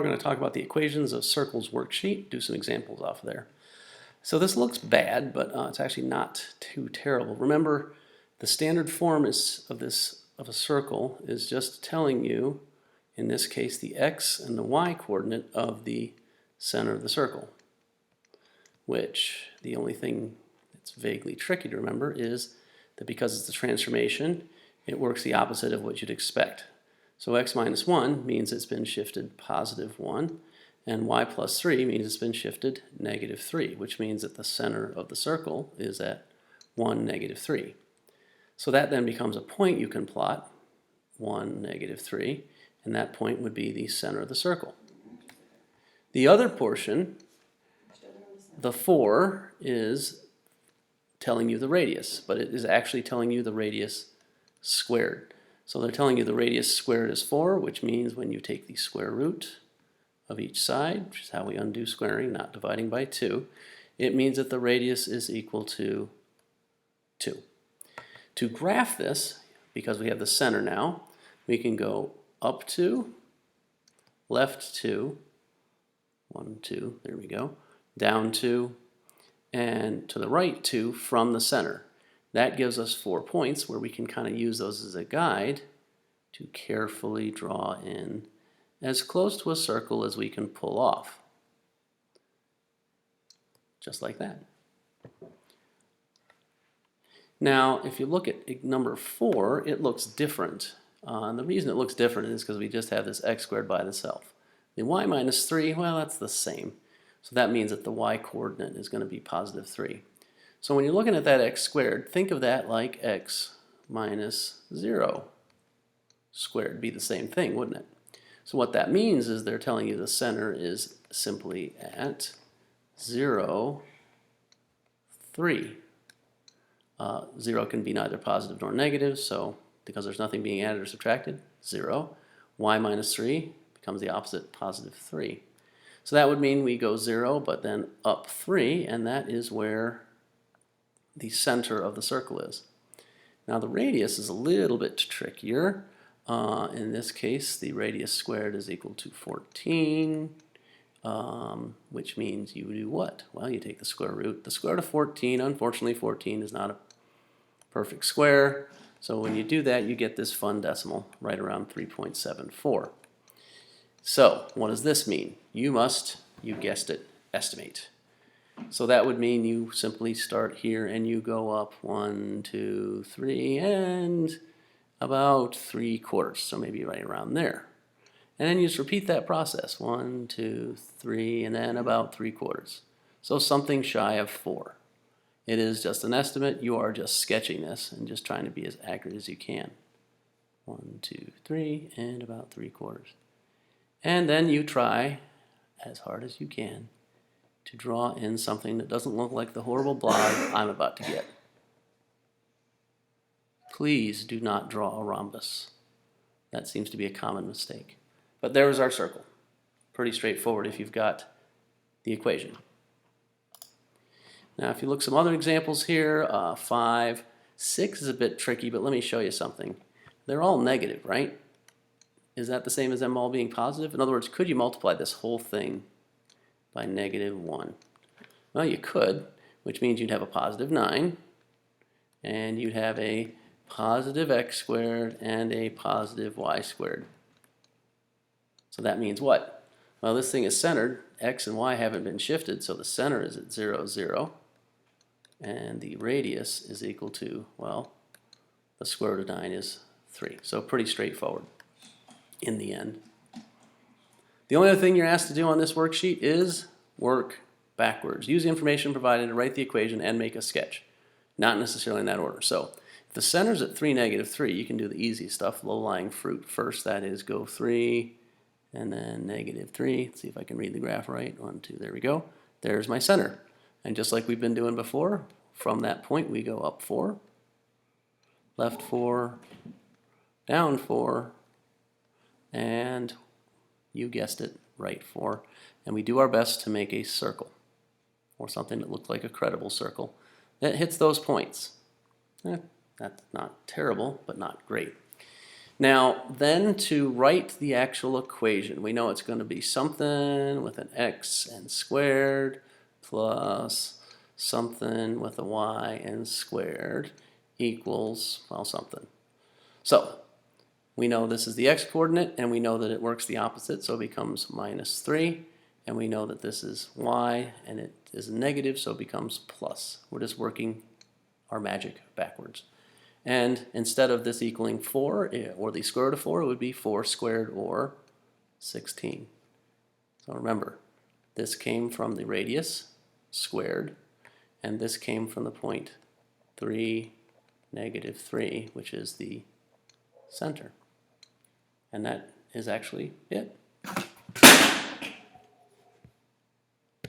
We're going to talk about the equations of circles worksheet, do some examples off of there. So this looks bad, but it's actually not too terrible. Remember, the standard form of a circle is just telling you, in this case, the x and the y coordinate of the center of the circle, which the only thing that's vaguely tricky to remember is that because it's a transformation, it works the opposite of what you'd expect. So x minus 1 means it's been shifted positive 1, and y plus 3 means it's been shifted negative 3, which means that the center of the circle is at 1, negative 3. So that then becomes a point you can plot, 1, negative 3, and that point would be the center of the circle. The other portion, the 4, is telling you the radius, but it is actually telling you the radius squared. So they're telling you the radius squared is 4, which means when you take the square root of each side, which is how we undo squaring, not dividing by 2, it means that the radius is equal to 2. To graph this, because we have the center now, we can go up 2, left 2, 1, 2, there we go, down 2, and to the right 2 from the center. That gives us 4 points where we can kind of use those as a guide to carefully draw in as close to a circle as we can pull off. Just like that. Now, if you look at number 4, it looks different. And the reason it looks different is because we just have this x squared by itself. The y minus 3, well, that's the same. So that means that the y coordinate is going to be positive 3. So when you're looking at that x squared, think of that like x minus 0 squared. Be the same thing, wouldn't it? So what that means is they're telling you the center is simply at 0, 3. 0 can be neither positive nor negative, so because there's nothing being added or subtracted, 0. Y minus 3 becomes the opposite, positive 3. So that would mean we go 0, but then up 3, and that is where the center of the circle is. Now the radius is a little bit trickier. In this case, the radius squared is equal to 14, which means you do what? Well, you take the square root. The square root of 14, unfortunately 14 is not a perfect square, so when you do that, you get this fun decimal right around 3.74. So what does this mean? You must, you guessed it, estimate. So that would mean you simply start here and you go up 1, 2, 3, and about 3/4, so maybe right around there. And then you just repeat that process, 1, 2, 3, and then about 3/4. So something shy of 4. It is just an estimate. You are just sketching this and just trying to be as accurate as you can. 1, 2, 3, and about 3/4. And then you try as hard as you can to draw in something that doesn't look like the horrible blob I'm about to get. Please do not draw a rhombus. That seems to be a common mistake. But there's our circle. Pretty straightforward if you've got the equation. Now if you look some other examples here, 5, 6 is a bit tricky, but let me show you something. They're all negative, right? Is that the same as them all being positive? In other words, could you multiply this whole thing by negative 1? Well, you could, which means you'd have a positive 9, and you'd have a positive x squared and a positive y squared. So that means what? Well, this thing is centered. X and y haven't been shifted, so the center is at 0, 0. And the radius is equal to, well, the square root of 9 is 3. So pretty straightforward in the end. The only other thing you're asked to do on this worksheet is work backwards. Use the information provided to write the equation and make a sketch. Not necessarily in that order. So if the center's at 3, negative 3, you can do the easy stuff, low-lying fruit first. That is, go 3, and then negative 3. Let's see if I can read the graph right. 1, 2, there we go. There's my center. And just like we've been doing before, from that point we go up 4, left 4, down 4, and you guessed it, right 4. And we do our best to make a circle, or something that looks like a credible circle, that hits those points. That's not terrible, but not great. Now, then to write the actual equation, we know it's going to be something with an x n squared plus something with a y n squared equals, well, something. So we know this is the x-coordinate, and we know that it works the opposite, so it becomes -3. And we know that this is y, and it is negative, so it becomes plus. We're just working our magic backwards. And instead of this equaling 4, or the square root of 4, it would be 4 squared, or 16. So remember, this came from the radius squared, and this came from the point 3, -3, which is the center. And that is actually it.